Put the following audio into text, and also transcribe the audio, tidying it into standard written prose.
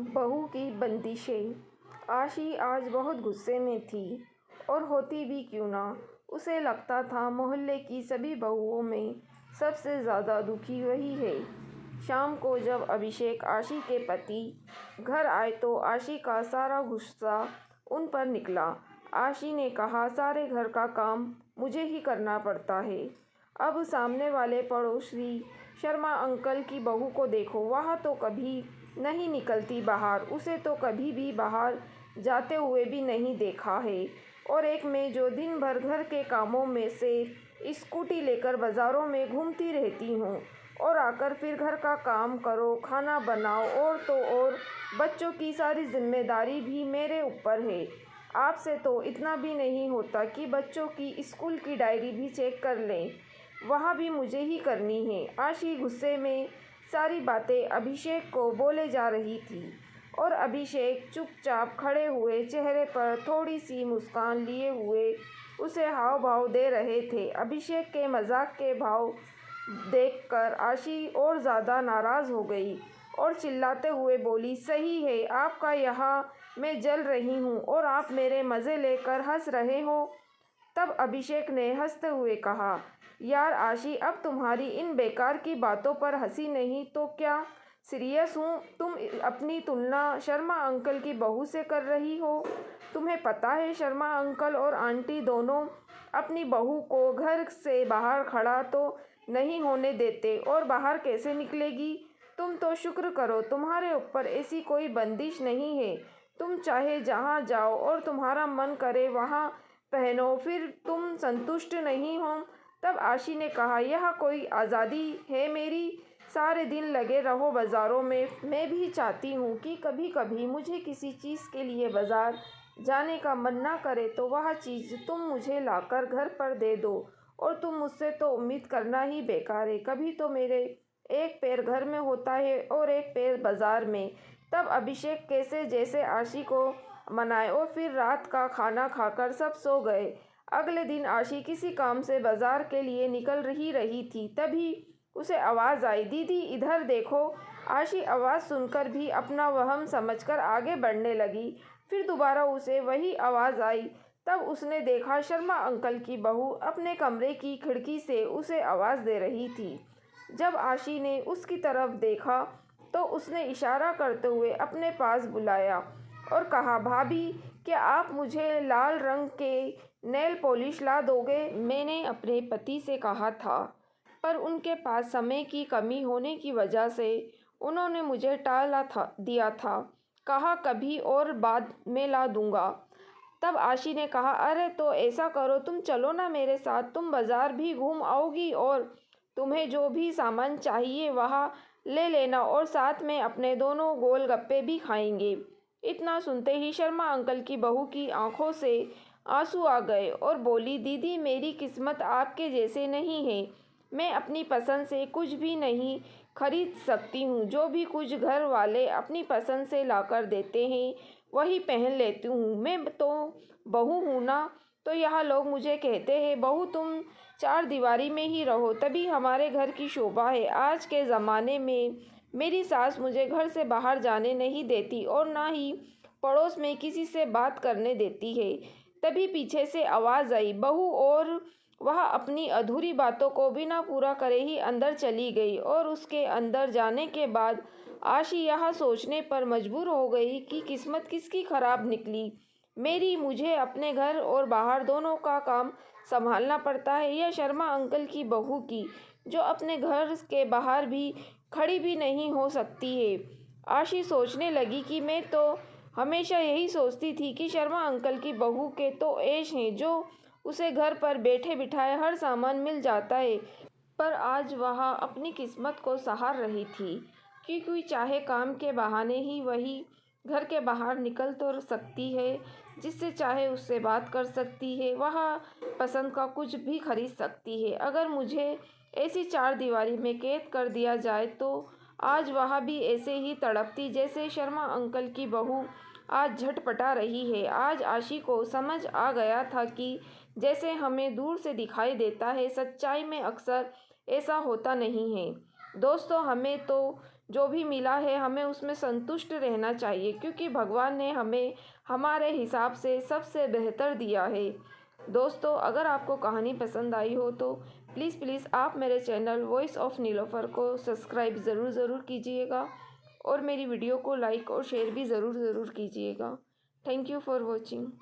बहू की बंदिशें। आशी आज बहुत गुस्से में थी, और होती भी क्यों ना। उसे लगता था मोहल्ले की सभी बहुओं में सबसे ज़्यादा दुखी वही है। शाम को जब अभिषेक, आशी के पति, घर आए तो आशी का सारा गुस्सा उन पर निकला। आशी ने कहा, सारे घर का काम मुझे ही करना पड़ता है। अब सामने वाले पड़ोसी शर्मा अंकल की बहू को देखो, वह तो कभी नहीं निकलती बाहर, उसे तो कभी भी बाहर जाते हुए भी नहीं देखा है। और एक मैं जो दिन भर घर के कामों में से स्कूटी लेकर बाज़ारों में घूमती रहती हूँ, और आकर फिर घर का काम करो, खाना बनाओ, और तो और बच्चों की सारी जिम्मेदारी भी मेरे ऊपर है। आपसे तो इतना भी नहीं होता कि बच्चों की स्कूल की डायरी भी चेक कर लें, वहाँ भी मुझे ही करनी है। आशी गुस्से में सारी बातें अभिषेक को बोले जा रही थी, और अभिषेक चुपचाप खड़े हुए, चेहरे पर थोड़ी सी मुस्कान लिए हुए उसे हाव भाव दे रहे थे। अभिषेक के मजाक के भाव देखकर आशी और ज़्यादा नाराज़ हो गई और चिल्लाते हुए बोली, सही है, आपका यहाँ मैं जल रही हूँ और आप मेरे मज़े लेकर हंस रहे हो। तब अभिषेक ने हंसते हुए कहा, यार आशी, अब तुम्हारी इन बेकार की बातों पर हंसी नहीं तो क्या सीरियस हूँ। तुम अपनी तुलना शर्मा अंकल की बहू से कर रही हो। तुम्हें पता है शर्मा अंकल और आंटी दोनों अपनी बहू को घर से बाहर खड़ा तो नहीं होने देते, और बाहर कैसे निकलेगी। तुम तो शुक्र करो तुम्हारे ऊपर ऐसी कोई बंदिश नहीं है। तुम चाहे जहाँ जाओ और तुम्हारा मन करे वहाँ पहनो, फिर तुम संतुष्ट नहीं हो। तब आशी ने कहा, यह कोई आज़ादी है मेरी। सारे दिन लगे रहो बाज़ारों में। मैं भी चाहती हूँ कि कभी कभी मुझे किसी चीज़ के लिए बाज़ार जाने का मन ना करे तो वह चीज़ तुम मुझे लाकर घर पर दे दो, और तुम मुझसे तो उम्मीद करना ही बेकार है। कभी तो मेरे एक पैर घर में होता है और एक पैर बाज़ार में। तब अभिषेक कैसे जैसे आशी को मनाए, और फिर रात का खाना खाकर सब सो गए। अगले दिन आशी किसी काम से बाजार के लिए निकल रही थी, तभी उसे आवाज़ आई, दीदी इधर देखो। आशी आवाज़ सुनकर भी अपना वहम समझकर आगे बढ़ने लगी। फिर दोबारा उसे वही आवाज़ आई। तब उसने देखा शर्मा अंकल की बहू अपने कमरे की खिड़की से उसे आवाज़ दे रही थी। जब आशी ने उसकी तरफ देखा तो उसने इशारा करते हुए अपने पास बुलाया और कहा, भाभी, क्या आप मुझे लाल रंग के नेल पॉलिश ला दोगे। मैंने अपने पति से कहा था, पर उनके पास समय की कमी होने की वजह से उन्होंने मुझे दिया था। कहा कभी और बाद में ला दूंगा। तब आशी ने कहा, अरे तो ऐसा करो, तुम चलो ना मेरे साथ, तुम बाजार भी घूम आओगी और तुम्हें जो भी सामान चाहिए वहाँ ले लेना, और साथ में अपने दोनों गोलगप्पे भी खाएंगे। इतना सुनते ही शर्मा अंकल की बहू की आंखों से आंसू आ गए और बोली, दीदी मेरी किस्मत आपके जैसे नहीं है। मैं अपनी पसंद से कुछ भी नहीं खरीद सकती हूँ। जो भी कुछ घर वाले अपनी पसंद से लाकर देते हैं वही पहन लेती हूँ। मैं तो बहू हूँ ना, तो यहाँ लोग मुझे कहते हैं, बहू तुम चार दीवारी में ही रहो, तभी हमारे घर की शोभा है। आज के ज़माने में मेरी सास मुझे घर से बाहर जाने नहीं देती और ना ही पड़ोस में किसी से बात करने देती है। तभी पीछे से आवाज़ आई, बहू, और वह अपनी अधूरी बातों को बिना पूरा करे ही अंदर चली गई। और उसके अंदर जाने के बाद आशी यह सोचने पर मजबूर हो गई कि किस्मत किसकी खराब निकली मेरी। मुझे अपने घर और बाहर दोनों का काम संभालना पड़ता है, या शर्मा अंकल की बहू की, जो अपने घर के बाहर भी खड़ी भी नहीं हो सकती है। आशी सोचने लगी कि मैं तो हमेशा यही सोचती थी कि शर्मा अंकल की बहू के तो ऐश हैं, जो उसे घर पर बैठे बिठाए हर सामान मिल जाता है, पर आज वह अपनी किस्मत को सहार रही थी, क्योंकि चाहे काम के बहाने ही वही घर के बाहर निकल तो सकती है, जिससे चाहे उससे बात कर सकती है, वह पसंद का कुछ भी खरीद सकती है। अगर मुझे ऐसी चार दीवारी में कैद कर दिया जाए तो आज वह भी ऐसे ही तड़पती जैसे शर्मा अंकल की बहू आज झटपटा रही है। आज आशी को समझ आ गया था कि जैसे हमें दूर से दिखाई देता है, सच्चाई में अक्सर ऐसा होता नहीं है। दोस्तों, हमें तो जो भी मिला है हमें उसमें संतुष्ट रहना चाहिए, क्योंकि भगवान ने हमें हमारे हिसाब से सबसे बेहतर दिया है। दोस्तों, अगर आपको कहानी पसंद आई हो तो प्लीज़ आप मेरे चैनल वॉइस ऑफ नीलोफर को सब्सक्राइब ज़रूर कीजिएगा और मेरी वीडियो को लाइक और शेयर भी ज़रूर कीजिएगा। Thank you for watching.